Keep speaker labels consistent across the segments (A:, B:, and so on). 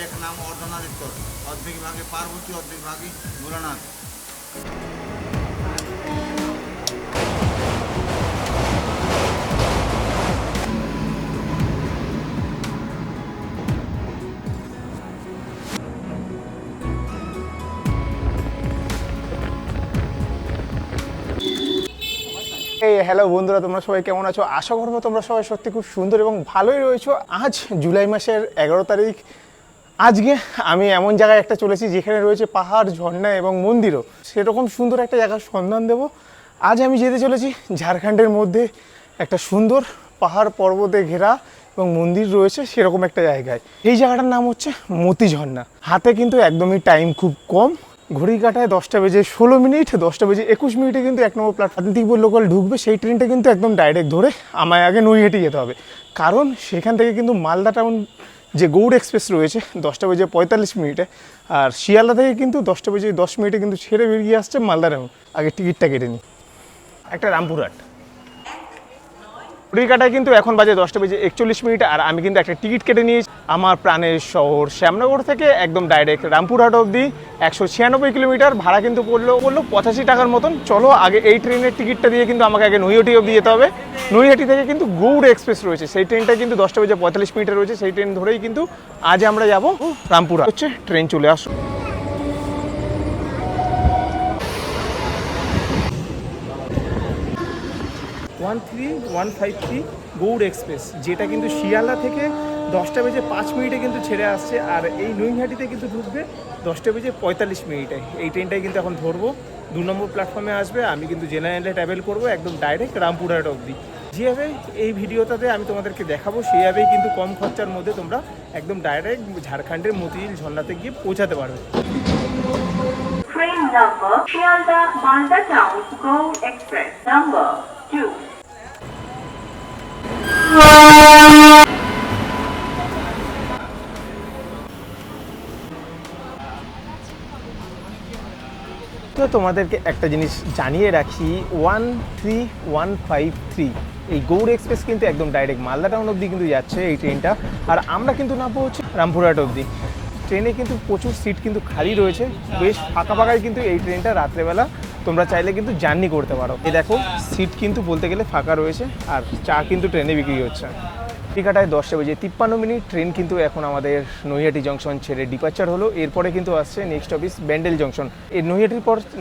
A: এক নাম অর্ধনারীশ্বর, অর্ধেক ভাগে পার্বতী, অর্ধেক ভাগে ভোলানাথ।
B: হ্যালো বন্ধুরা, তোমরা সবাই কেমন আছো? আশা করবো তোমরা সবাই সত্যি খুব সুন্দর এবং ভালোই রয়েছো। আজ জুলাই মাসের 11 তারিখ। আজকে আমি এমন জায়গায় একটা চলেছি যেখানে রয়েছে পাহাড়, ঝর্ণা এবং মন্দিরও। সেরকম সুন্দর একটা জায়গার সন্ধান দেব। আজ আমি যেতে চলেছি ঝাড়খণ্ডের মধ্যে একটা সুন্দর পাহাড় পর্বতে ঘেরা এবং মন্দির রয়েছে সেরকম একটা জায়গায়। এই জায়গাটার নাম হচ্ছে মতি ঝর্ণা। হাতে কিন্তু একদমই টাইম খুব কম, ঘড়ি কাটায় 10টা বেজে 16 মিনিট, 10টা বেজে 21 মিনিটে কিন্তু 1 নম্বর প্ল্যাটফর্ম শান্তিপুর লোকাল ঢুকবে। সেই ট্রেনটা কিন্তু একদম ডাইরেক্ট ধরে আমায় আগে নৈহাটি যেতে হবে, কারণ সেখান থেকে কিন্তু মালদা টাউন যে গৌড় এক্সপ্রেস রয়েছে 10টা বেজে 45 মিনিটে, আর শিয়ালদা থেকে কিন্তু 10টা বেজে 10 মিনিটে কিন্তু ছেড়ে বেরিয়ে আসছে মালদা টাউন। আগে টিকিটটা কেটে নিই। একটা রামপুরহাট ঘড়ি কাটায় কিন্তু এখন বাজে 10টা বেজে 41 মিনিট, আর আমি কিন্তু একটা টিকিট কেটে নিয়েছি আমার প্রাণের শহর শ্যামনগর থেকে একদম ডাইরেক্ট রামপুরহাট অবধি 196 কিলোমিটার। ভাড়া কিন্তু পড়লো 85 টাকার মতন। চলো আগে এই ট্রেনের টিকিটটা দিয়ে কিন্তু আমাকে আগে নৈহাটি অবধি যেতে হবে। নৈহাটি থেকে কিন্তু গৌড় এক্সপ্রেস রয়েছে, সেই ট্রেনটা কিন্তু 10টা বেজে 45 মিনিটে রয়েছে। সেই ট্রেন ধরেই কিন্তু আজ আমরা যাব রামপুরহাট। হচ্ছে ট্রেন চলে আসো। ওয়ান 3153 গৌড় এক্সপ্রেস, যেটা কিন্তু শিয়ালদা থেকে 10টা বেজে 5 মিনিটে কিন্তু ছেড়ে আসছে, আর এই নৈহাটিতে কিন্তু ঢুকবে 10টা বেজে 45 মিনিটে। এই ট্রেনটাই কিন্তু এখন ধরবো, 2 নম্বর প্ল্যাটফর্মে আসবে। আমি কিন্তু জেনারেলে ট্রাভেল করবো একদম ডাইরেক্ট রামপুরহাট অবধি। যেভাবে এই ভিডিওটাতে আমি তোমাদেরকে দেখাবো সেইভাবেই কিন্তু কম খরচার মধ্যে তোমরা একদম ডাইরেক্ট ঝাড়খণ্ডের মতিঝিল ঝর্ণাতে গিয়ে পৌঁছাতে পারবে।
C: Train number Shialda Malda Town Gowd Express number 2.
B: তো তোমাদেরকে একটা জিনিস জানিয়ে রাখি, 13153 এই গৌড় এক্সপ্রেস কিন্তু একদম ডাইরেক্ট মালদা টাউন অবধি কিন্তু যাচ্ছে এই ট্রেনটা, আর আমরা কিন্তু নামবো হচ্ছে রামপুরহাট অবধি। ট্রেনে কিন্তু প্রচুর সিট কিন্তু খালি রয়েছে, বেশ ফাঁকা ফাঁকায় কিন্তু এই ট্রেনটা রাত্রেবেলা তোমরা চাইলে কিন্তু জার্নি করতে পারো। এই দেখো সিট কিন্তু বলতে গেলে ফাঁকা রয়েছে, আর চা কিন্তু ট্রেনে বিক্রি হচ্ছে। টিকাটায় 10টা বেজে 53 মিনিট। ট্রেন কিন্তু এখন আমাদের নৈহাটি জংশন ছেড়ে ডিপারচার হলো। এরপরে কিন্তু আসছে নেক্সট অফিস ব্যান্ডেল জংশন। এই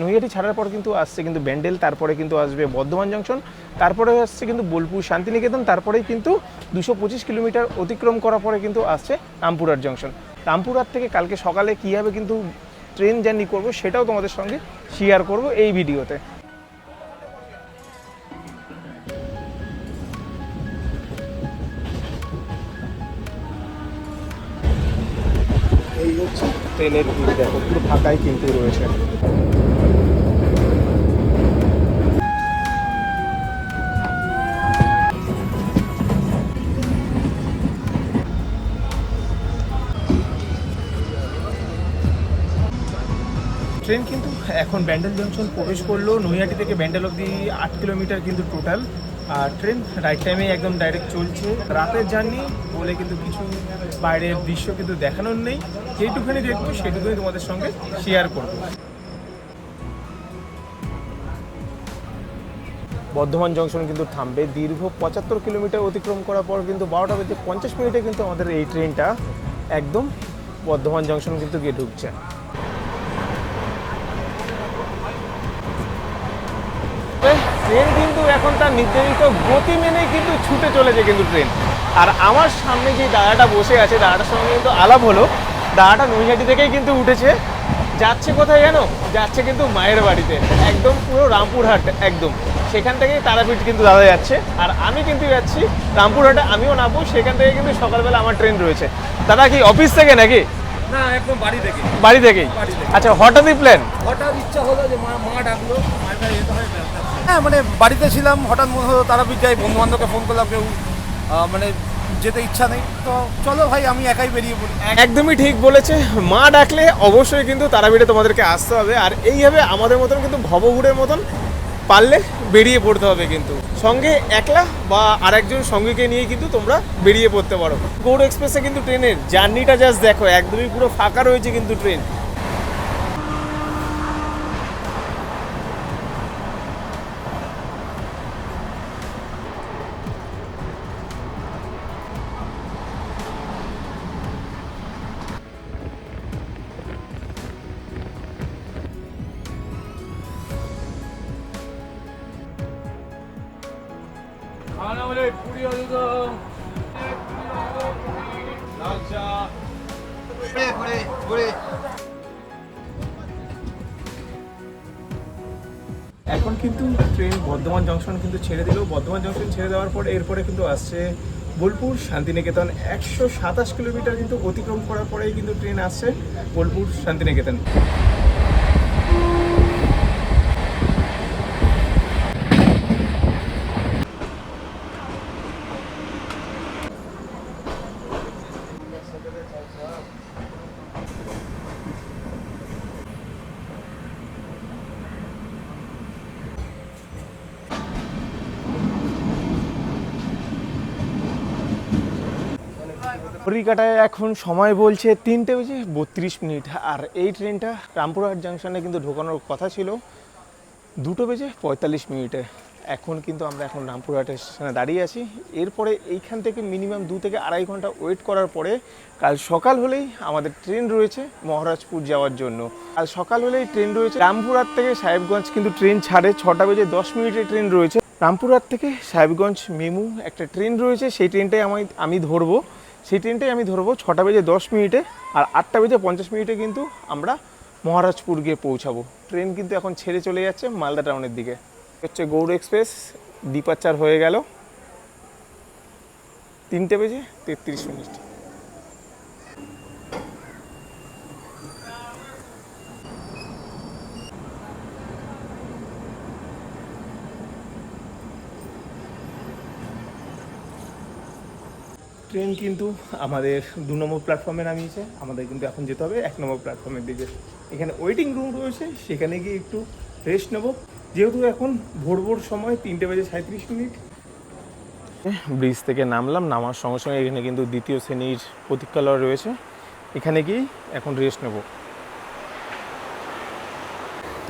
B: নৈহাটি ছাড়ার পর কিন্তু আসছে কিন্তু ব্যান্ডেল, তারপরে কিন্তু আসবে বর্ধমান জংশন, তারপরে আসছে কিন্তু বোলপুর শান্তিনিকেতন, তারপরেই কিন্তু 225 কিলোমিটার অতিক্রম করার পরে কিন্তু আসছে রামপুরহাট জংশন। রামপুরহাট থেকে কালকে সকালে কীভাবে কিন্তু ট্রেন জার্নি করবো সেটাও তোমাদের সঙ্গে শেয়ার করব এই ভিডিওতে। এই হচ্ছে ট্রেনের ভিড়, দেখো পুরো ফাঁকাই কিন্তু রয়েছে। ট্রেন কিন্তু এখন ব্যান্ডেল জংশন প্রবেশ করলো। নৈহাটি থেকে ব্যান্ডেল অবধি 8 কিলোমিটার কিন্তু টোটাল, আর ট্রেন রাইট টাইমে একদম ডাইরেক্ট চলছে। রাতের জার্নি বলে কিন্তু কিছু বাইরের দৃশ্য কিন্তু দেখানোর নেই, যেটুকুনি দেখবো সেটুকুনি তোমাদের সঙ্গে শেয়ার করবো। বর্ধমান জংশন কিন্তু থামবে। দীর্ঘ 75 কিলোমিটার অতিক্রম করার পর কিন্তু 12টা বেজে 50 মিনিটে কিন্তু আমাদের এই ট্রেনটা একদম বর্ধমান জংশন কিন্তু গিয়ে ঢুকছে। ট্রেন কিন্তু এখন তার নির্ধারিত গতি মেনেই কিন্তু ছুটে চলেছে কিন্তু ট্রেন। আর আমার সামনে যে দাদাটা বসে আছে, দাদাটার সঙ্গে কিন্তু আলাপ হলো। দাদাটা নৈহাটি থেকেই কিন্তু উঠেছে, যাচ্ছে কোথায় জানো? যাচ্ছে কিন্তু মায়ের বাড়িতে, একদম পুরো রামপুরহাট একদম। সেখান থেকেই তারাপীঠ কিন্তু দাদা যাচ্ছে, আর আমি কিন্তু যাচ্ছি রামপুরহাটে। আমিও নামবো, সেখান থেকে কিন্তু সকালবেলা আমার ট্রেন রয়েছে। দাদা কি অফিস থেকে নাকি?
D: না, একদম বাড়ি থেকে।
B: বাড়ি থেকেই? আচ্ছা, হঠাৎই প্ল্যান?
D: হঠাৎ ইচ্ছা হলো যে মা ডাকলো, হ্যাঁ মানে বাড়িতে ছিলাম, হঠাৎ মনে হলো তারাপীঠ যাই, বন্ধু বান্ধবকে ফোন করলাম, কেউ মানে যেতে ইচ্ছা নেই, তো চলো ভাই আমি একাই বেরিয়ে পড়ি।
B: একদমই ঠিক বলেছে, মা ডাকলে অবশ্যই কিন্তু তারাপীঠে তোমাদেরকে আসতে হবে। আর এইভাবে আমাদের মতন কিন্তু ভবঘুরের মতন পারলে বেরিয়ে পড়তে হবে, কিন্তু সঙ্গে একলা বা আরেকজন সঙ্গীকে নিয়ে কিন্তু তোমরা বেরিয়ে পড়তে পারো। গৌড় এক্সপ্রেসে কিন্তু ট্রেনের জার্নিটা জাস্ট দেখো, একদমই পুরো ফাঁকা রয়েছে কিন্তু ট্রেন। এখন কিন্তু ট্রেন বর্ধমান জংশন কিন্তু ছেড়ে দিল। বর্ধমান জংশন ছেড়ে দেওয়ার পর এরপরে কিন্তু আসছে বোলপুর শান্তিনিকেতন। 127 কিলোমিটার কিন্তু অতিক্রম করার পরেই কিন্তু ট্রেন আসছে বোলপুর শান্তিনিকেতন। ঘড়িকাটায় এখন সময় বলছে 3:32। আর এই ট্রেনটা রামপুরহাট জাংশনে কিন্তু ঢোকানোর কথা ছিল 2:45। এখন কিন্তু আমরা রামপুরহাট স্টেশনে দাঁড়িয়ে আছি। এরপরে এইখান থেকে মিনিমাম 2 থেকে আড়াই ঘন্টা ওয়েট করার পরে কাল সকাল হলেই আমাদের ট্রেন রয়েছে মহারাজপুর যাওয়ার জন্য। কাল সকাল হলেই ট্রেন রয়েছে রামপুরহাট থেকে সাহেবগঞ্জ, কিন্তু ট্রেন ছাড়ে 6:10 ট্রেন রয়েছে। রামপুরহাট থেকে সাহেবগঞ্জ মেমু একটা ট্রেন রয়েছে, সেই ট্রেনটাই আমি ধরবো। সেই ট্রেনটাই আমি ধরবো 6:10। আর 8:50 কিন্তু আমরা মহারাজপুর গিয়ে পৌঁছাবো। ট্রেন কিন্তু এখন ছেড়ে চলে যাচ্ছে মালদা টাউনের দিকে। হচ্ছে গৌড় এক্সপ্রেস ডিপারচার হয়ে গেল 3:33। ট্রেন কিন্তু আমাদের 2 নম্বর প্ল্যাটফর্মে নামিয়েছে। আমাদের কিন্তু এখন যেতে হবে 1 নম্বর প্ল্যাটফর্মের দিকে। এখানে ওয়েটিং রুম রয়েছে, সেখানে গিয়ে একটু রেস্ট নেব, যেহেতু এখন ভোর সময় 3:37। ব্রিজ থেকে নামার সঙ্গে সঙ্গে এখানে কিন্তু দ্বিতীয় শ্রেণীর প্রতীক্ষালয় রয়েছে, এখানে গিয়েই এখন রেস্ট নেব।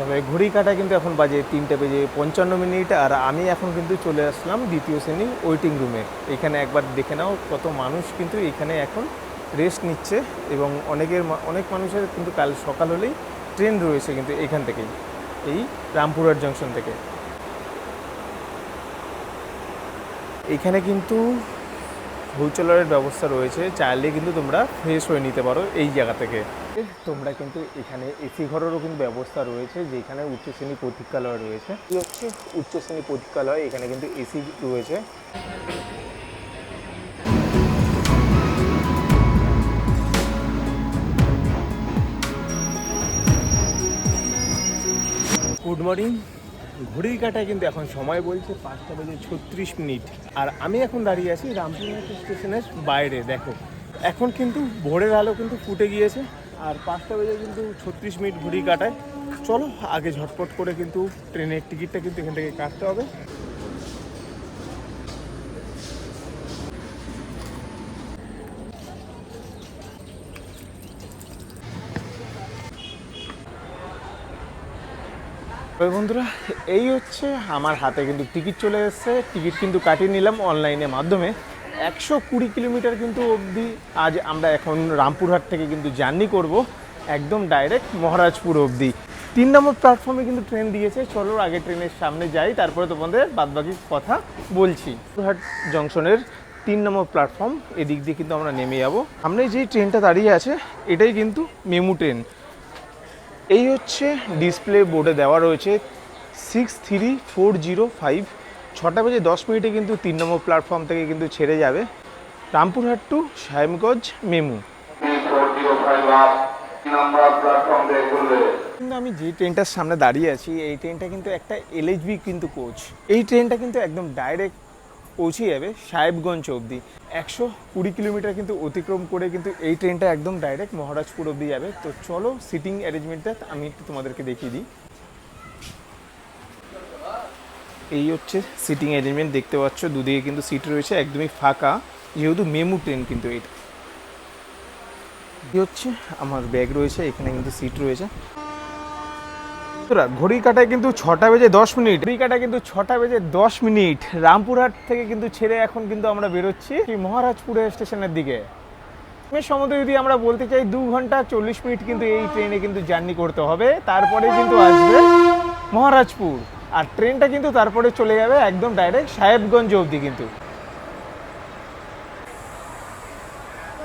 B: তবে ঘড়ি কাটা কিন্তু এখন বাজে 3:55। আর আমি এখন কিন্তু চলে আসলাম দ্বিতীয় শ্রেণীর ওয়েটিং রুমে। এখানে একবার দেখে নাও কত মানুষ কিন্তু এখানে এখন রেস্ট নিচ্ছে, এবং অনেক মানুষের কিন্তু কাল সকাল হলেই ট্রেন রয়েছে কিন্তু এখান থেকেই, এই রামপুরহাট জংশন থেকে। এখানে কিন্তু শৌচালয়ের ব্যবস্থা রয়েছে, চাইলে কিন্তু তোমরা ফ্রেশ হয়ে নিতে পারো এই জায়গা থেকে। তোমরা কিন্তু এখানে এসি ঘরেরও কিন্তু ব্যবস্থা রয়েছে, যেখানে উচ্চ শ্রেণী প্রতীক্ষালয় রয়েছে। এই হচ্ছে উচ্চ শ্রেণী প্রতীক্ষালয়, এখানে কিন্তু এসি রয়েছে। Good morning. ঘড়ির কাটায় কিন্তু এখন সময় বলছে 5:36। আর আমি এখন দাঁড়িয়ে আছি রামপুরহাট স্টেশনের বাইরে। দেখো এখন কিন্তু ভোরের আলো কিন্তু ফুটে গিয়েছে, আর 5:36 ঘড়ি কাটায়। চলো আগে ঝটপট করে কিন্তু ট্রেনের টিকিটটা কিন্তু এখান থেকে কাটতে হবে। বন্ধুরা, এই হচ্ছে আমার হাতে কিন্তু টিকিট চলে এসেছে। টিকিট কিন্তু কাটিয়ে নিলাম অনলাইনের মাধ্যমে। 120 কিলোমিটার কিন্তু অবধি আজ আমরা এখন রামপুরহাট থেকে কিন্তু জার্নি করব, একদম ডাইরেক্ট মহারাজপুর অবধি। 3 নম্বর প্ল্যাটফর্মে কিন্তু ট্রেন দিয়েছে। চলো আগে ট্রেনের সামনে যাই, তারপরে তোমাদের বাদবাকি কথা বলছি। রামপুরহাট জংশনের 3 নম্বর প্ল্যাটফর্ম, এদিক দিয়ে কিন্তু আমরা নেমে যাবো। সামনে যেই ট্রেনটা দাঁড়িয়ে আছে এটাই কিন্তু মেমু ট্রেন। এই হচ্ছে ডিসপ্লে বোর্ডে দেওয়া রয়েছে 63405। 6:10 কিন্তু 3 নম্বর প্ল্যাটফর্ম থেকে কিন্তু ছেড়ে যাবে রামপুরহাট টু সাহেবগঞ্জ মেমু। কিন্তু আমি যে ট্রেনটার সামনে দাঁড়িয়ে আছি এই ট্রেনটা কিন্তু একটা LHB কিন্তু কোচ। এই ট্রেনটা কিন্তু একদম ডাইরেক্ট পৌঁছে যাবে সাহেবগঞ্জ অবধি। 120 কিলোমিটার কিন্তু অতিক্রম করে কিন্তু এই ট্রেনটা একদম ডাইরেক্ট মহারাজপুর অবধি যাবে। তো চলো সিটিং অ্যারেঞ্জমেন্টটা আমি একটু তোমাদেরকে দেখিয়ে দিই। এই হচ্ছে সিটিং অ্যারেঞ্জমেন্ট, দেখতে পাচ্ছ দুদিকে কিন্তু সিট রয়েছে, একদমই ফাঁকা, যেহেতু মেমু ট্রেন কিন্তু এটা। এই হচ্ছে আমার ব্যাগ রয়েছে, এখানে কিন্তু সিট রয়েছে। ঘড়ি কাটায় কিন্তু 6টা বেজে 10 মিনিট, ঘড়ি কাটায় কিন্তু 6টা বেজে 10 মিনিট। রামপুরহাট থেকে কিন্তু ছেড়ে এখন কিন্তু আমরা বেরোচ্ছি মহারাজপুরে স্টেশনের দিকে। সম্বন্ধে যদি আমরা বলতে চাই 2 ঘন্টা 40 মিনিট কিন্তু এই ট্রেনে কিন্তু জার্নি করতে হবে, তারপরে কিন্তু আসবে মহারাজপুর। আর ট্রেনটা কিন্তু তারপরে চলে যাবে একদম ডাইরেক্ট সাহেবগঞ্জ অবধি। কিন্তু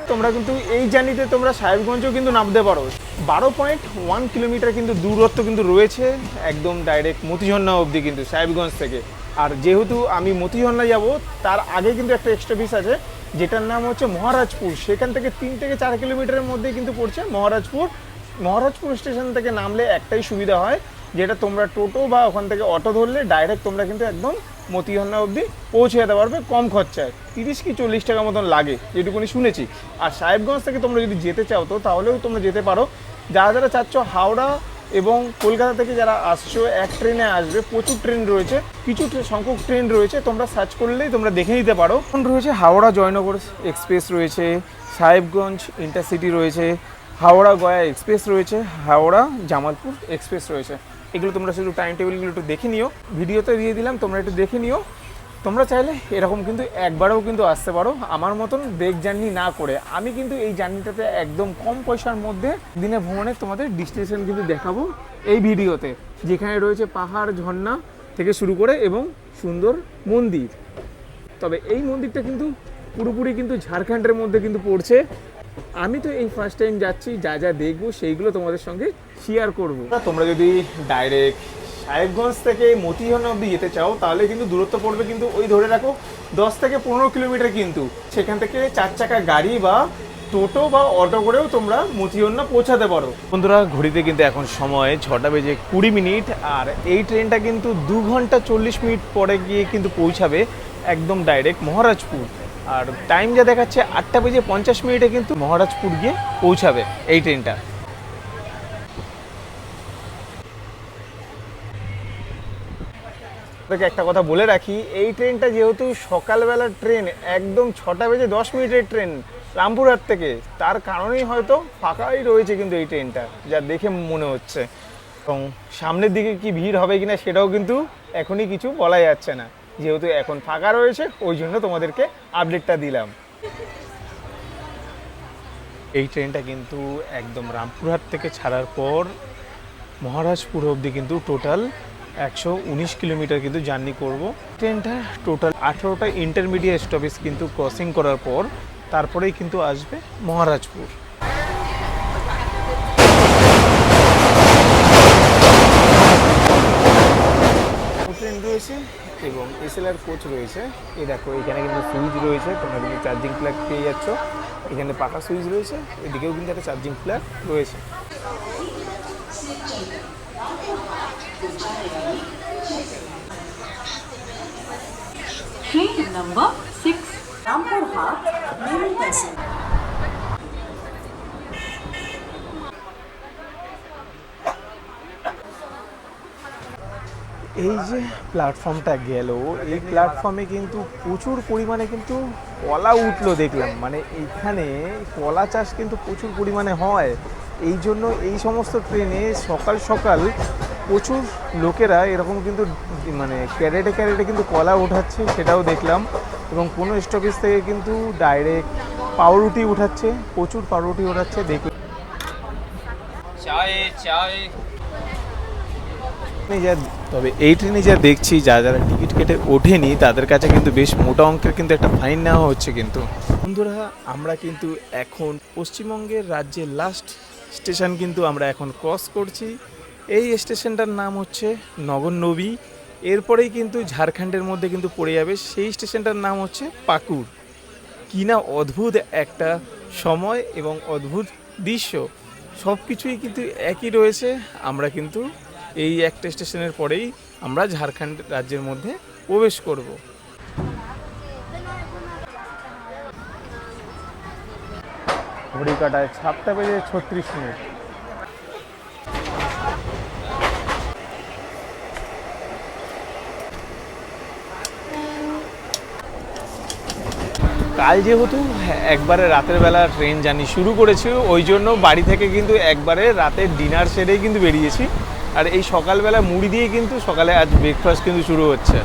B: তোমরা কিন্তু এই জার্নিতে তোমরা সাহেবগঞ্জও কিন্তু নামতে পারো। 12.1 কিলোমিটার কিন্তু দূরত্ব কিন্তু রয়েছে একদম ডাইরেক্ট মতিঝর্ণা অবধি কিন্তু সাহেবগঞ্জ থেকে। আর যেহেতু আমি মতিঝর্ণা যাব, তার আগে কিন্তু একটা এক্সট্রা পিস আছে যেটার নাম হচ্ছে মহারাজপুর। সেখান থেকে 3 থেকে 4 কিলোমিটারের মধ্যে কিন্তু পড়ছে মহারাজপুর। মহারাজপুর স্টেশন থেকে নামলে একটাই সুবিধা হয়, যেটা তোমরা টোটো বা ওখান থেকে অটো ধরলে ডাইরেক্ট তোমরা কিন্তু একদম মতিঝর্ণা অবধি পৌঁছে যেতে পারবে কম খরচায়। 30 কি 40 টাকা মতন লাগে যেটুকুনি শুনেছি। আর সাহেবগঞ্জ থেকে তোমরা যদি যেতে চাও তো তাহলেও তোমরা যেতে পারো। যারা যারা চাচ্ছ হাওড়া এবং কলকাতা থেকে যারা আসছো এক ট্রেনে আসবে, প্রচুর ট্রেন রয়েছে, কিছু সংখ্যক ট্রেন রয়েছে, তোমরা সার্চ করলেই তোমরা দেখে নিতে পারো। রয়েছে হাওড়া জয়নগর এক্সপ্রেস রয়েছে, সাহেবগঞ্জ ইন্টারসিটি রয়েছে, হাওড়া গয়া এক্সপ্রেস রয়েছে, হাওড়া জামালপুর এক্সপ্রেস রয়েছে। এগুলো তোমরা শুধু টাইম টেবিলগুলো একটু দেখে নিও, ভিডিওতে দিয়ে দিলাম, তোমরা একটু দেখে নিও। তোমরা চাইলে এরকম কিন্তু একবারেও কিন্তু আসতে পারো আমার মতন ব্রেক জার্নি না করে। আমি কিন্তু এই জার্নিটাতে একদম কম পয়সার মধ্যে দিনে ভ্রমণে তোমাদের ডেস্টিনেশন কিন্তু দেখাবো এই ভিডিওতে, যেখানে রয়েছে পাহাড় ঝর্ণা থেকে শুরু করে এবং সুন্দর মন্দির। তবে এই মন্দিরটা কিন্তু পুরোপুরি কিন্তু ঝাড়খণ্ডের মধ্যে কিন্তু পড়ছে। আমি তো এই ফার্স্ট টাইম যাচ্ছি, যা যা দেখবো সেইগুলো তোমাদের সঙ্গে শেয়ার করব। তোমরা যদি ডাইরেক্ট সাহেবগঞ্জ থেকে মতিঝর্ণা অবধি যেতে চাও তাহলে কিন্তু দূরত্ব পড়বে কিন্তু ওই ধরে রাখো 10 থেকে 15 কিলোমিটার। কিন্তু সেখান থেকে 4 চাকা গাড়ি বা টোটো বা অটো করেও তোমরা মতিঝর্ণা পৌঁছাতে পারো। বন্ধুরা, ঘড়িতে কিন্তু এখন সময় 6টা বেজে 20 মিনিট। আর এই ট্রেনটা কিন্তু 2 ঘন্টা 40 মিনিট পরে গিয়ে কিন্তু পৌঁছাবে একদম ডাইরেক্ট মহারাজপুর। আর টাইম যা দেখাচ্ছে 8টা বেজে 50 মিনিটে কিন্তু মহারাজপুর গিয়ে পৌঁছাবে এই ট্রেনটা। একটা কথা বলে রাখি, এই ট্রেনটা যেহেতু সকালবেলার ট্রেন, একদম 6টা বেজে 10 মিনিটের ট্রেন রামপুরহাট থেকে, তার কারণেই হয়তো ফাঁকাই রয়েছে কিন্তু এই ট্রেনটা, যা দেখে মনে হচ্ছে। এবং সামনের দিকে কি ভিড় হবে কিনা সেটাও কিন্তু এখনই কিছু বলা যাচ্ছে না, যেহেতু এখন ফাঁকা রয়েছে ওই জন্য তোমাদেরকে আপডেটটা দিলাম। এই ট্রেনটা কিন্তু একদম রামপুরহাট থেকে ছাড়ার পর মহারাজপুর অবধি কিন্তু টোটাল 119 কিলোমিটার কিন্তু জার্নি করব। ট্রেনটা টোটাল 18টা ইন্টারমিডিয়েট স্টপেজ কিন্তু ক্রসিং করার পর তারপরেই কিন্তু আসবে মহারাজপুর। ট্রেন রয়েছে এবং এসএলআর কোচ রয়েছে। এই দেখো এখানে কিন্তু সুইচ রয়েছে, তোমরা কিন্তু চার্জিং প্লাগ পেয়ে যাচ্ছ। এখানে পাকা সুইচ রয়েছে, এদিকেও কিন্তু একটা চার্জিং প্লাগ রয়েছে।
E: Train number 6, Rampurhat, New Passage.
B: এই যে প্ল্যাটফর্মটা গেল, এই প্ল্যাটফর্মে কিন্তু প্রচুর পরিমাণে কিন্তু কলা উঠলো দেখলাম। মানে এইখানে কলা চাষ কিন্তু প্রচুর পরিমাণে হয়, এই জন্য এই সমস্ত ট্রেনে সকাল সকাল প্রচুর লোকেরা এরকম কিন্তু মানে ক্যারেটে ক্যারেটে কিন্তু কলা উঠাচ্ছে, সেটাও দেখলাম। এবং কোনো স্টপেজ থেকে কিন্তু ডাইরেক্ট পাউরুটি উঠাচ্ছে, প্রচুর পাউরুটি উঠাচ্ছে দেখলাম। তবে এই ট্রেনে যা দেখছি, যারা টিকিট কেটে ওঠেনি তাদের কাছে কিন্তু বেশ মোটা অঙ্কের কিন্তু একটা ফাইন নেওয়া হচ্ছে। কিন্তু বন্ধুরা, আমরা কিন্তু এখন পশ্চিমবঙ্গের রাজ্যের লাস্ট স্টেশন কিন্তু আমরা এখন ক্রস করছি। এই স্টেশনটার নাম হচ্ছে নগরনবী। এরপরেই কিন্তু ঝাড়খণ্ডের মধ্যে কিন্তু পড়ে যাবে, সেই স্টেশনটার নাম হচ্ছে পাকুড়। কি না অদ্ভুত একটা সময় এবং অদ্ভুত দৃশ্য, সব কিছুই কিন্তু একই রয়েছে। আমরা কিন্তু এই একটা স্টেশনের পরেই আমরা ঝাড়খণ্ড রাজ্যের মধ্যে প্রবেশ করব। ঘড়ি কাটায় 7টা বেজে 36 মিনিট। কাল যেহেতু একবারে রাতের বেলা ট্রেন জার্নি শুরু করেছি, ওই জন্য বাড়ি থেকে কিন্তু একবারে রাতের ডিনার সেরেই কিন্তু বেরিয়েছি। আর এই সকালবেলা মুড়ি দিয়ে কিন্তু সকালে আজ ব্রেকফাস্ট কিন্তু শুরু হচ্ছে।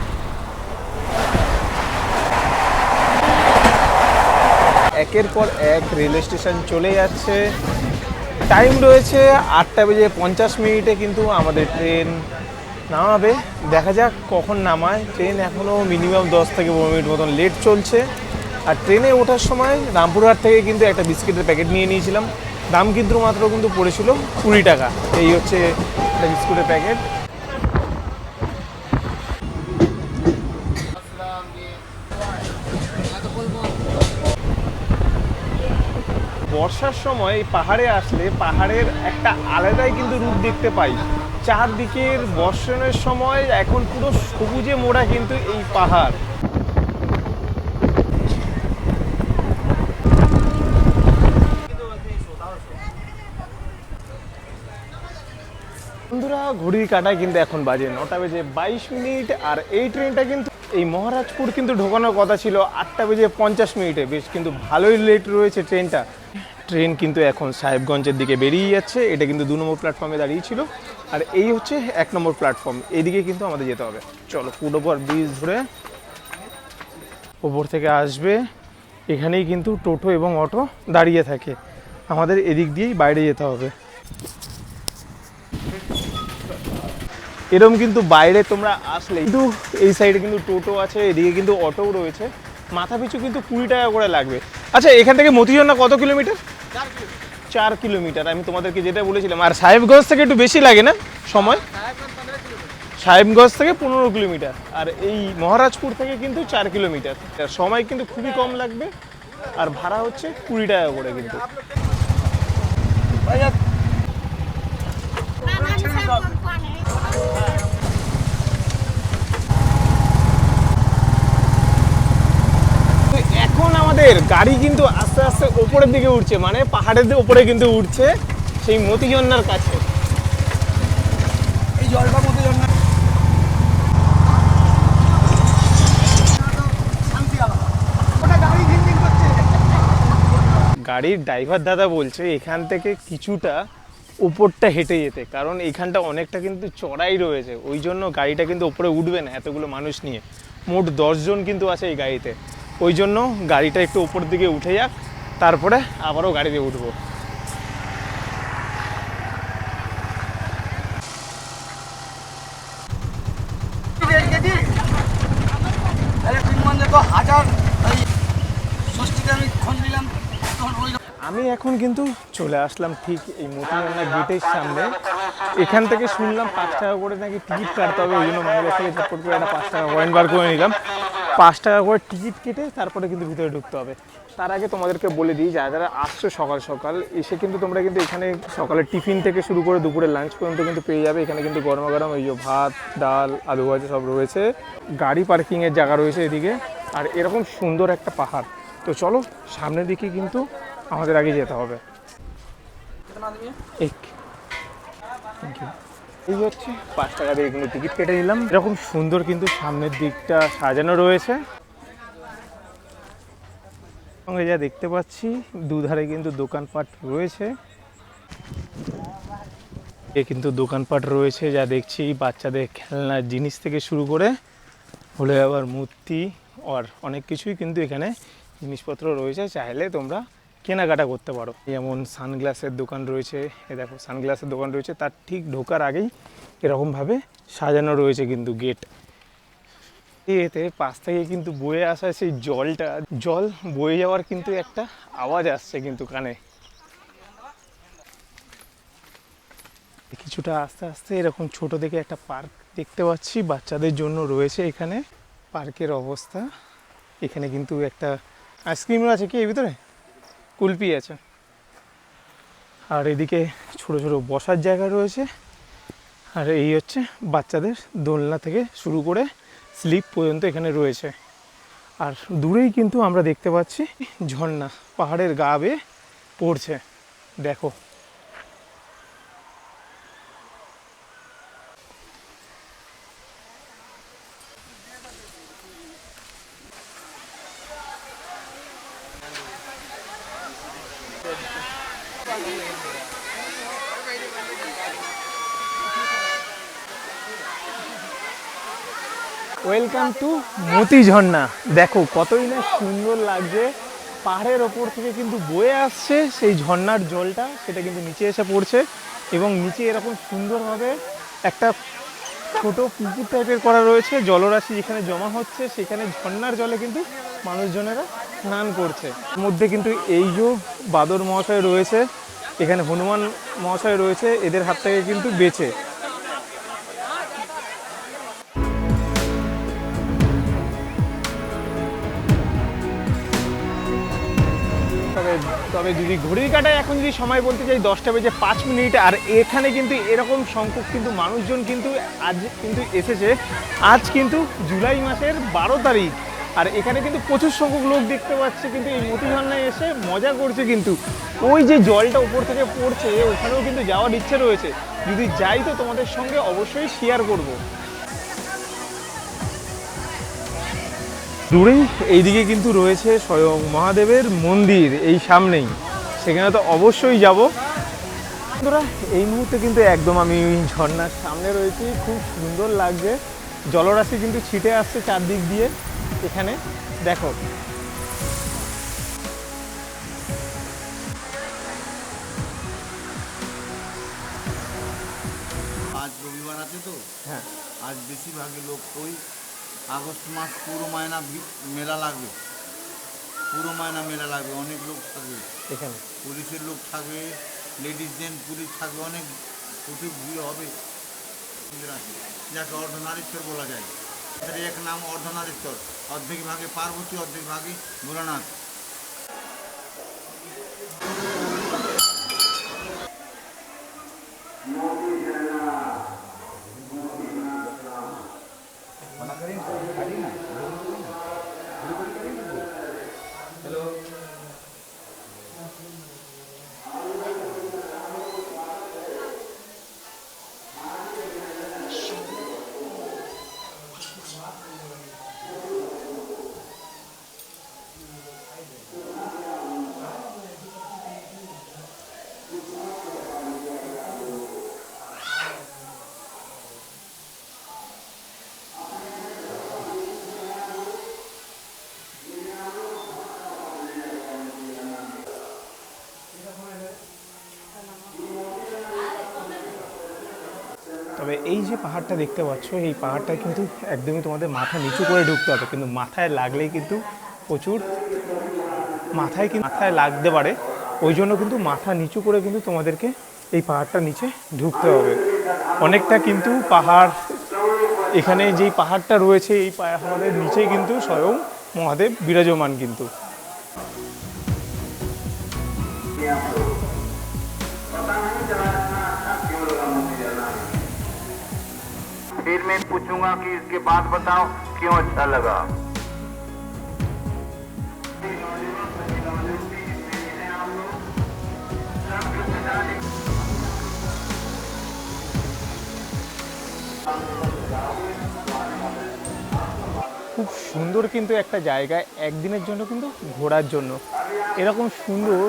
B: একের পর এক রেলওয়ে স্টেশন চলে যাচ্ছে। টাইম রয়েছে 8:50 কিন্তু আমাদের ট্রেন নামাবে। দেখা যাক কখন নামায়। ট্রেন এখনও মিনিমাম 10 থেকে 15 মিনিট মতন লেট চলছে। আর ট্রেনে ওঠার সময় রামপুরহাট থেকে কিন্তু একটা বিস্কিটের প্যাকেট নিয়ে নিয়েছিলাম। দাম কিন্তু মাত্র কিন্তু পড়েছিল 20 টাকা। এই হচ্ছে একটা বিস্কুটের প্যাকেট। বর্ষার সময় পাহাড়ে আসলে পাহাড়ের একটা আলাদাই কিন্তু রূপ দেখতে পাই। চারদিকের বর্ষণের সময় এখন পুরো সবুজে মোড়া কিন্তু এই পাহাড়। বন্ধুরা, ঘড়ির কাঁটায় কিন্তু এখন বাজে 9:22। আর এই ট্রেনটা কিন্তু এই মহারাজপুর কিন্তু ঢোকানোর কথা ছিল 8:50। বেশ কিন্তু ভালোই লেট রয়েছে ট্রেনটা। ট্রেন কিন্তু এখন সাহেবগঞ্জের দিকে বেরিয়ে যাচ্ছে। এটা কিন্তু 2 নম্বর প্ল্যাটফর্মে দাঁড়িয়েছিল। আর এই হচ্ছে 1 নম্বর প্ল্যাটফর্ম। এইদিকে কিন্তু আমাদের যেতে হবে। চলো, ফুটওভার ব্রিজ ধরে ওপর থেকে আসবে। এখানেই কিন্তু টোটো এবং অটো দাঁড়িয়ে থাকে। আমাদের এদিক দিয়েই বাইরে যেতে হবে। এরকম কিন্তু বাইরে তোমরা আসলে কিন্তু এই সাইডে কিন্তু টোটো আছে, এদিকে কিন্তু অটোও রয়েছে। মাথা পিছু কিন্তু 20 টাকা করে লাগবে। আচ্ছা, এখান থেকে মতিঝর্ণা কত কিলোমিটার? 4 কিলোমিটার। আমি তোমাদেরকে যেটা বলেছিলাম। আর সাহেবগঞ্জ থেকে একটু বেশি লাগে না সময়? সাহেবগঞ্জ থেকে 15 কিলোমিটার। আর এই মহারাজপুর থেকে কিন্তু 4 কিলোমিটার। সময় কিন্তু খুবই কম লাগবে। আর ভাড়া হচ্ছে 20 টাকা করে কিন্তু। এখন আমাদের গাড়ি কিন্তু আস্তে আস্তে ওপরের দিকে উঠছে, মানে পাহাড়ের উপরে কিন্তু উঠছে, সেই মতিঝর্ণার কাছে।
D: এই জলটা মতিঝর্ণা।
B: গাড়ির ড্রাইভার দাদা বলছে এখান থেকে কিছুটা উপরটা হেঁটে যেতে, কারণ এখানটা অনেকটা কিন্তু চড়াই রয়েছে। ওই জন্য গাড়িটা কিন্তু উপরে উঠবে না এতগুলো মানুষ নিয়ে। মোট 10 জন কিন্তু আছে এই গাড়িতে। ওই জন্য গাড়িটা একটু উপর দিকে উঠে যাক, তারপরে আবারও গাড়িতে উঠবো। আমি এখন কিন্তু চলে আসলাম ঠিক এই মতিঝর্ণা গেটের সামনে। এখান থেকে শুনলাম 5 টাকা করে নাকি টিকিট কাটতে হবে। ওই জন্য মায়ের থেকে ঝটপট করে একটা 5 টাকা কয়েন বার করে নিলাম। 5 টাকা করে টিকিট কেটে তারপরে কিন্তু ভিতরে ঢুকতে হবে। তার আগে তোমাদেরকে বলে দিই, যারা যারা আসছো সকাল সকাল এসে কিন্তু তোমরা কিন্তু এখানে সকালে টিফিন থেকে শুরু করে দুপুরে লাঞ্চ পর্যন্ত কিন্তু পেয়ে যাবে। এখানে কিন্তু গরমা গরম এই যে ভাত, ডাল, আলু ভাজা সব রয়েছে। গাড়ি পার্কিংয়ের জায়গা রয়েছে এদিকে। আর এরকম সুন্দর একটা পাহাড়। তো চলো, সামনের দিকে কিন্তু আমাদের আগে যেতে হবে। এই হচ্ছে 5 টাকা দিয়ে কিন্তু টিকিট কেটে নিলাম। এরকম সুন্দর কিন্তু সামনের দিকটা সাজানো রয়েছে। সঙ্গে যা দেখতে পাচ্ছি দুধারে কিন্তু দোকানপাট রয়েছে। এ কিন্তু দোকানপাট রয়েছে যা দেখছি বাচ্চাদের খেলনার জিনিস থেকে শুরু করে হলে আবার মূর্তি আর অনেক কিছুই কিন্তু এখানে জিনিসপত্র রয়েছে। চাইলে তোমরা কেনাকাটা করতে পারো। যেমন সানগ্লাসের দোকান রয়েছে। এ দেখো, সানগ্লাসের দোকান রয়েছে। তার ঠিক ঢোকার আগেই এরকমভাবে সাজানো রয়েছে কিন্তু গেট। এতে পাশ থেকে কিন্তু বয়ে আসা সেই জল বয়ে যাওয়ার কিন্তু একটা আওয়াজ আসছে কিন্তু কানে। কিছুটা আস্তে আস্তে এরকম ছোট দেখে একটা পার্ক দেখতে পাচ্ছি, বাচ্চাদের জন্য রয়েছে এখানে। পার্কের অবস্থা এখানে কিন্তু একটা আইসক্রিমও আছে। কি এর ভিতরে কুলপি আছে। আর এদিকে ছোট ছোট বসার জায়গা রয়েছে। আর এই হচ্ছে বাচ্চাদের দোলনা থেকে শুরু করে স্লিপ পর্যন্ত এখানে রয়েছে। আর দূরেই কিন্তু আমরা দেখতে পাচ্ছি ঝর্ণা পাহাড়ের গা বেয়ে পড়ছে। দেখো, ওয়েলকাম টু মতি ঝর্ণা। দেখো কতই না সুন্দর লাগছে, পাহাড়ের ওপর থেকে কিন্তু বয়ে আসছে সেই ঝর্ণার জলটা, সেটা কিন্তু নিচে এসে পড়ছে এবং নিচে এরকম সুন্দরভাবে একটা ছোট পুকুর টাইপের করা রয়েছে, জলরাশি যেখানে জমা হচ্ছে, সেখানে ঝর্ণার জলে কিন্তু মানুষজনেরা স্নান করছে। এর মধ্যে কিন্তু এই যে বাদর মহাশয় রয়েছে, এখানে হনুমান মহাশয় রয়েছে, এদের হাত থেকে কিন্তু বেঁচে। তবে যদি ঘড়ির কাঁটায় এখন যদি সময় বলতে চাই 10টা বেজে 5 মিনিট, আর এখানে কিন্তু এরকম সংখ্যক কিন্তু মানুষজন কিন্তু আজ কিন্তু এসেছে। আজ কিন্তু জুলাই মাসের 12 তারিখ, আর এখানে কিন্তু প্রচুর সংখ্যক লোক দেখতে পাচ্ছে কিন্তু এই মতি ঝর্ণায় এসে মজা করছে। কিন্তু ওই যে জলটা উপর থেকে পড়ছে ওখানেও কিন্তু যাওয়ার ইচ্ছে রয়েছে, যদি যাই তো তোমাদের সঙ্গে অবশ্যই শেয়ার করব। দূরেই এইদিকে কিন্তু রয়েছে স্বয়ং মহাদেবের মন্দির, এই সামনেই, সেখানে তো অবশ্যই যাব। বন্ধুরা এই মুহূর্তে কিন্তু একদম আমি ঝর্ণার সামনে রয়েছি, খুব সুন্দর লাগছে, জলরাশি কিন্তু ছিটে আসছে চারদিক দিয়ে। এখানে দেখো
A: আজ রবিবার আছে তো,
B: হ্যাঁ
A: আজ বেশিরভাগই লোক ওই আগস্ট মাস পুরো মায়না মেলা লাগবে, পুরো মায়না মেলা লাগবে, অনেক লোক থাকবে
B: এখানে,
A: পুলিশের লোক থাকবে, লেডিস জেন্টস পুলিশ থাকবে, অনেক প্রচুর ভিড় হবে। যাকে অর্ধনারীশ্বর বলা যায়, এর এক নাম অর্ধনারীশ্বর, অর্ধেক ভাগে পার্বতী, অর্ধেক ভাগে ভোলানাথ।
B: তবে এই যে পাহাড়টা দেখতে পাচ্ছ, এই পাহাড়টায় কিন্তু একদমই তোমাদের মাথা নিচু করে ঢুকতে হবে, কিন্তু মাথায় লাগলেই কিন্তু প্রচুর মাথায় লাগতে পারে, ওই জন্য কিন্তু মাথা নিচু করে কিন্তু তোমাদেরকে এই পাহাড়টা নিচে ঢুকতে হবে। অনেকটা কিন্তু পাহাড়, এখানে যেই পাহাড়টা রয়েছে এই পাহাড়ের নিচে কিন্তু স্বয়ং মহাদেব বিরাজমান। কিন্তু
A: फिर मैं पूछूंगा कि इसके बाद बताओ क्यों अच्छा लगा।
B: খুব সুন্দর কিন্তু একটা জায়গা একদিনের জন্য কিন্তু ঘোরার জন্য। এরকম সুন্দর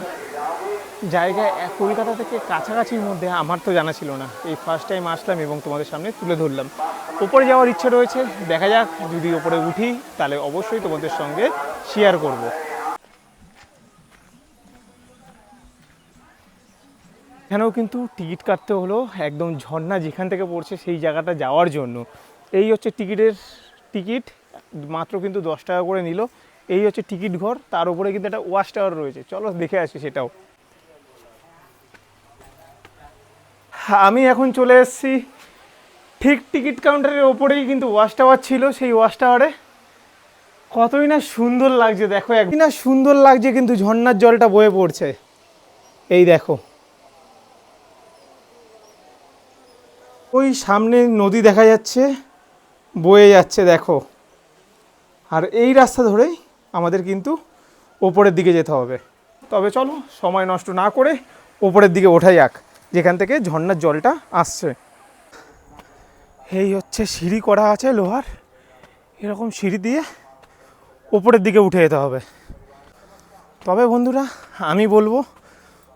B: জায়গায় কলকাতা থেকে কাছাকাছির মধ্যে আমার তো জানা ছিল না, এই ফার্স্ট টাইম আসলাম এবং তোমাদের সামনে তুলে ধরলাম। ওপরে যাওয়ার ইচ্ছা রয়েছে, দেখা যাক, যদি ওপরে উঠি তাহলে অবশ্যই তোমাদের সঙ্গে শেয়ার করব। এখানেও কিন্তু টিকিট কাটতে হলো, একদম ঝর্ণা যেখান থেকে পড়ছে সেই জায়গাটা যাওয়ার জন্য। এই হচ্ছে টিকিট মাত্র কিন্তু 10 টাকা করে নিল। এই হচ্ছে টিকিট ঘর, তার উপরে কিন্তু একটা ওয়াচ টাওয়ার রয়েছে, চলো দেখে আসি সেটাও। আমি এখন চলে এসেছি ঠিক টিকিট কাউন্টারের ওপরেই কিন্তু ওয়াচ টাওয়ার ছিল, সেই ওয়াচ টাওয়ারে কতই না সুন্দর লাগছে। দেখো একদিন না সুন্দর লাগছে, কিন্তু ঝর্ণার জলটা বয়ে পড়ছে, এই দেখো ওই সামনে নদী দেখা যাচ্ছে, বয়ে যাচ্ছে দেখো। আর এই রাস্তা ধরেই আমাদের কিন্তু ওপরের দিকে যেতে হবে। তবে চলো সময় নষ্ট না করে ওপরের দিকে ওঠা যাক, যেখান থেকে ঝর্ণার জলটা আসছে। এই হচ্ছে সিঁড়ি করা আছে লোহার, এরকম সিঁড়ি দিয়ে ওপরের দিকে উঠে যেতে হবে। তবে বন্ধুরা আমি বলবো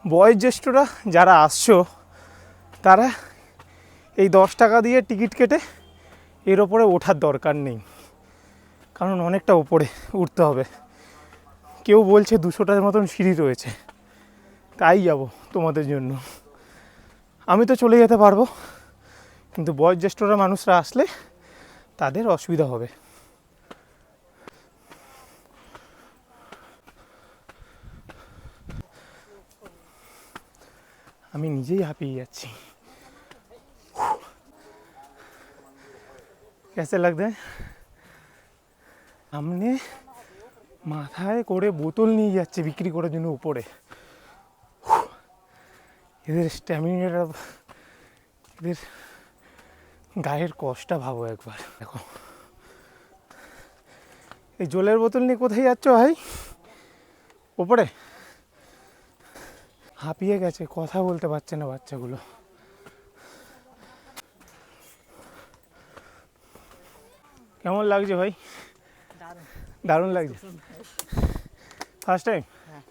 B: বয়োজ্যেষ্ঠরা যারা আসছো তারা এই 10 টাকা দিয়ে টিকিট কেটে এর ওপরে ওঠার দরকার নেই, কারণ অনেকটা ওপরে উঠতে হবে। কেউ বলছে 200টার মতন সিঁড়ি রয়েছে, তাই যাব তোমাদের জন্য। আমি তো চলে যেতে পারবো, কিন্তু বয়োজ্যেষ্ঠরা মানুষরা আসলে তাদের অসুবিধা হবে। আমি নিজেই হাঁপিয়ে যাচ্ছি। कैसे लगता है? সামনে মাথায় করে বোতল নিয়ে যাচ্ছে বিক্রি করার জন্য উপরে। এদের স্ট্যামিনাটা, এদের গায়ের কষ্টটা ভাবো একবার। দেখো এই জলের বোতল নিয়ে কোথায় যাচ্ছ ভাই? ওপরে হাঁপিয়ে গেছে, কথা বলতে পারছে না বাচ্চাগুলো। কেমন লাগছে ভাই? দারুণ লাগছে। First time?
F: হ্যাঁ,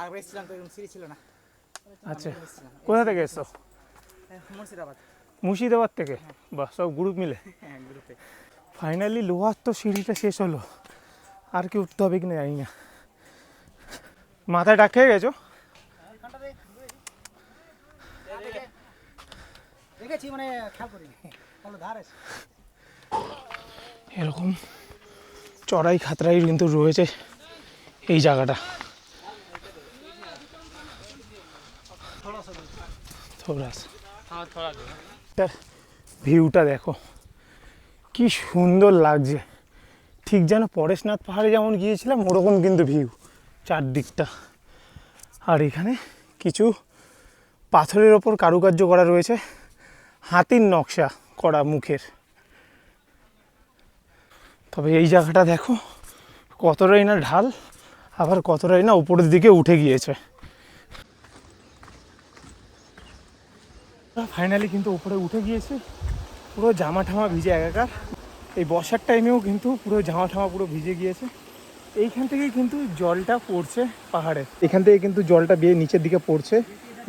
F: আগে এসেছিলাম তো এরকম সিঁড়ি ছিল না।
B: আচ্ছা, কোথা থেকে এসছো?
F: মুর্শিদাবাদ।
B: মুর্শিদাবাদ থেকে? বাহ, সব গ্রুপ মিলে।
F: হ্যাঁ, গ্রুপে।
B: ফাইনালি লোহার তো সিঁড়িটা শেষ হলো, আর কি উঠতে হবে কিনা জানি না। মাথায় ডাক খেয়ে গেছো?
F: দেখেছি, মানে খেয়াল করিনি, ভালো ধার আছে।
B: এরকম চড়াই খাতরাই কিন্তু রয়েছে এই জায়গাটা। তার ভিউটা দেখো কি সুন্দর লাগছে, ঠিক যেন পরেশনাথ পাহাড়ে যেমন গিয়েছিলাম ওরকম কিন্তু ভিউ চারদিকটা। আর এখানে কিছু পাথরের ওপর কারুকার্য করা রয়েছে, হাতির নকশা করা মুখের। তবে এই জায়গাটা দেখো কতটাই না ঢাল, আবার কতটাই না উপরের দিকে উঠে গিয়েছে। ফাইনালি কিন্তু উপরে উঠে গিয়েছি, পুরো জামা ঠামা ভিজে একাকার। এই বর্ষার টাইমেও কিন্তু পুরো জামা ঠামা পুরো ভিজে গিয়েছে। এইখান থেকেই কিন্তু জলটা পড়ছে পাহাড়ে, এখান থেকে কিন্তু জলটা বেয়ে নিচের দিকে পড়ছে।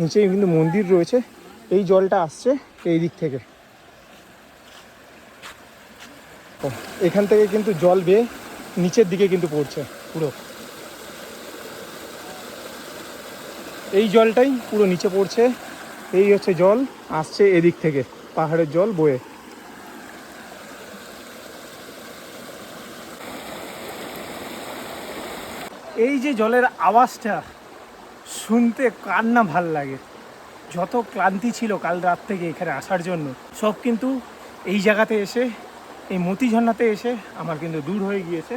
B: নিচেই কিন্তু মন্দির রয়েছে, এই জলটা আসছে এই দিক থেকে। এখান থেকে কিন্তু জল বেয়ে নিচের দিকে কিন্তু পড়ছে পুরো, এই জলটাই পুরো নিচে পড়ছে। এই হচ্ছে জল আসছে এদিক থেকে, পাহাড়ের জল বয়ে। এই যে জলের আওয়াজটা শুনতে কার না ভাল লাগে। যত ক্লান্তি ছিল কাল রাত থেকে এখানে আসার জন্য, সব কিন্তু এই জায়গাতে এসে, এই মতি ঝর্ণাতে এসে আমার কিন্তু দূর হয়ে গিয়েছে।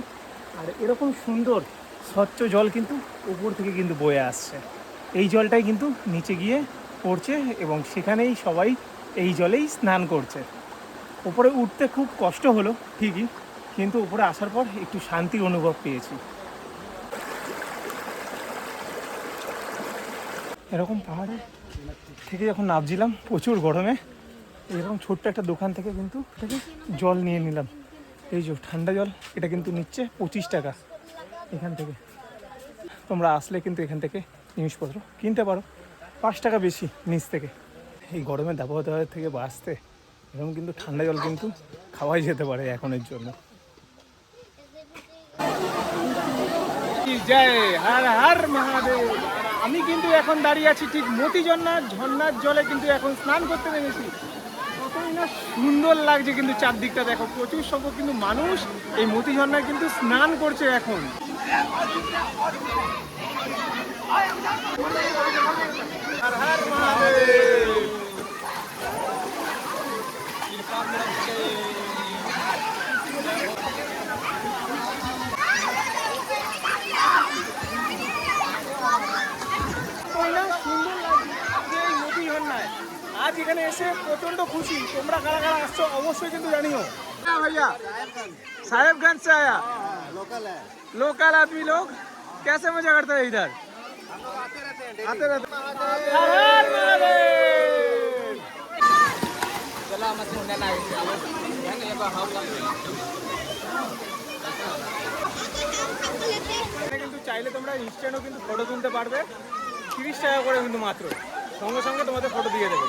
B: আর এরকম সুন্দর স্বচ্ছ জল কিন্তু উপর থেকে কিন্তু বয়ে আসছে, এই জলটাই কিন্তু নিচে গিয়ে পড়ছে এবং সেখানেই সবাই এই জলেই স্নান করছে। উপরে উঠতে খুব কষ্ট হলো ঠিকই, কিন্তু উপরে আসার পর একটু শান্তির অনুভব পেয়েছি। এরকম পাহাড়ে থেকে যখন নামছিলাম প্রচুর গরমে, এরকম ছোট্ট একটা দোকান থেকে কিন্তু জল নিয়ে নিলাম। এই যে ঠান্ডা জল, এটা কিন্তু নিচ্ছে 25 টাকা এখান থেকে। তোমরা আসলে কিন্তু এখান থেকে জিনিসপত্র কিনতে পারো, 5 টাকা বেশি নিচ থেকে। এই গরমের দাবদাহের থেকে বাঁচতে এরকম কিন্তু ঠান্ডা জল কিন্তু খাওয়াই যেতে পারে এখনের জন্য। জয় হর হর মহাদেব। আমি কিন্তু এখন দাঁড়িয়ে আছি ঠিক মতি ঝর্ণার জলে কিন্তু এখন স্নান করতে নেমেছি। কতই না সুন্দর লাগছে কিন্তু চারদিকটা দেখো, প্রচুর সংখ্যক কিন্তু মানুষ এই মতি ঝর্ণায় কিন্তু স্নান করছে এখন। হর হর মহাদেব। আজ এখানে এসে প্রচন্ড খুশি। তোমরা কারা কারা আসছো অবশ্যই কিন্তু জানিও। হ্যাঁ भैया, साहेबगंज से आया, लोकल आदमी लोग कैसे मजा करते हैं इधर? आते रहते हर हर महादेव। কিন্তু চাইলে তোমরা ইনস্ট্যান্টও কিন্তু ফটো তুলতে পারবে। 30 টাকা করে কিন্তু মাত্র, সঙ্গে সঙ্গে তোমাদের ফটো দিয়ে দেবে।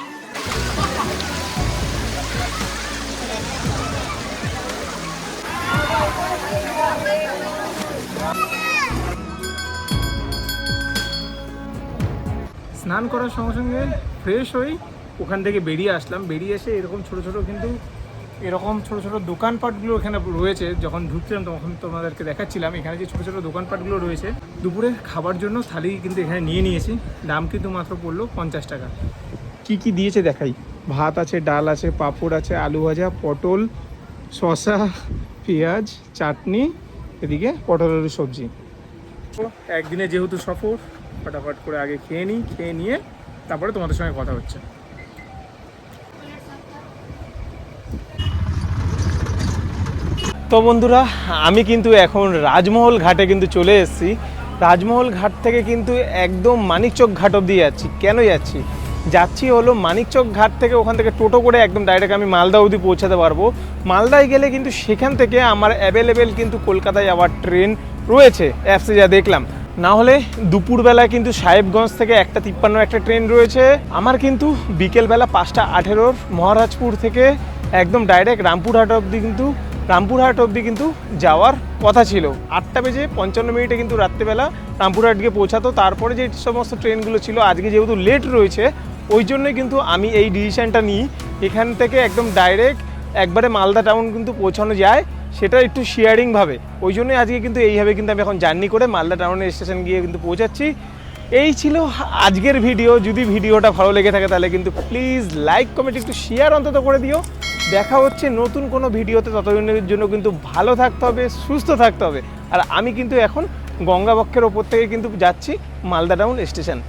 B: স্নান করার সঙ্গে সঙ্গে ফ্রেশ হই, ওখান থেকে বেরিয়ে আসলাম। বেরিয়ে এসে এরকম ছোট ছোট কিন্তু এরকম ছোট ছোট দোকানপাটগুলো এখানে রয়েছে। যখন ঢুকছিলাম তখন তোমাদেরকে দেখাচ্ছিলাম এখানে যে ছোট ছোট দোকানপাটগুলো রয়েছে। দুপুরে খাবার জন্য থালি কিন্তু এখানে নিয়ে নিয়েছি, দাম কিন্তু মাত্র পড়লো 50 টাকা। কি কি দিয়েছে দেখাই। ভাত আছে, ডাল আছে, পাঁপড় আছে, আলু ভাজা, পটল, শসা, পেঁয়াজ, চাটনি, এদিকে পটল আলুর সবজি। তো একদিনে যেহেতু সফর, ফটাফট করে আগে খেয়ে নিই, খেয়ে নিয়ে তারপরে তোমাদের সঙ্গে কথা হচ্ছে। তো বন্ধুরা, আমি কিন্তু এখন রাজমহল ঘাটে কিন্তু চলে এসেছি। রাজমহল ঘাট থেকে কিন্তু একদম মানিকচক ঘাট অবধি যাচ্ছি। কেন যাচ্ছি হলো মানিকচক ঘাট থেকে, ওখান থেকে টোটো করে একদম ডাইরেক্ট আমি মালদা অবধি পৌঁছাতে পারবো। মালদায় গেলে কিন্তু সেখান থেকে আমার অ্যাভেলেবেল কিন্তু কলকাতায় যাওয়ার ট্রেন রয়েছে, অ্যাপসে যা দেখলাম। না হলে দুপুরবেলায় কিন্তু সাহেবগঞ্জ থেকে 1:53 একটা ট্রেন রয়েছে। আমার কিন্তু বিকেলবেলা 5:18 মহারাজপুর থেকে একদম ডাইরেক্ট রামপুরহাট অবধি কিন্তু যাওয়ার কথা ছিল। 8:55 কিন্তু রাত্রেবেলা রামপুরহাট গিয়ে পৌঁছাতো। তারপরে যে সমস্ত ট্রেনগুলো ছিল আজকে যেহেতু লেট রয়েছে, ওই জন্যই কিন্তু আমি এই ডিসিশানটা নিই। এখান থেকে একদম ডাইরেক্ট একবারে মালদা টাউন কিন্তু পৌঁছানো যায়, সেটা একটু শেয়ারিংভাবে। ওই জন্যই আজকে কিন্তু এইভাবে কিন্তু আমি এখন জার্নি করে মালদা টাউনের স্টেশন গিয়ে কিন্তু পৌঁছাচ্ছি। এই ছিল আজকের ভিডিও। যদি ভিডিওটা ভালো লেগে থাকে তাহলে কিন্তু প্লিজ লাইক, কমেন্ট, একটু শেয়ার অন্তত করে দিও। দেখা হচ্ছে নতুন কোনো ভিডিওতে। ততদিনের জন্য কিন্তু ভালো থাকতে হবে, সুস্থ থাকতে হবে। আর আমি কিন্তু এখন গঙ্গাবক্ষের ওপর থেকে কিন্তু যাচ্ছি মালদা টাউন স্টেশন।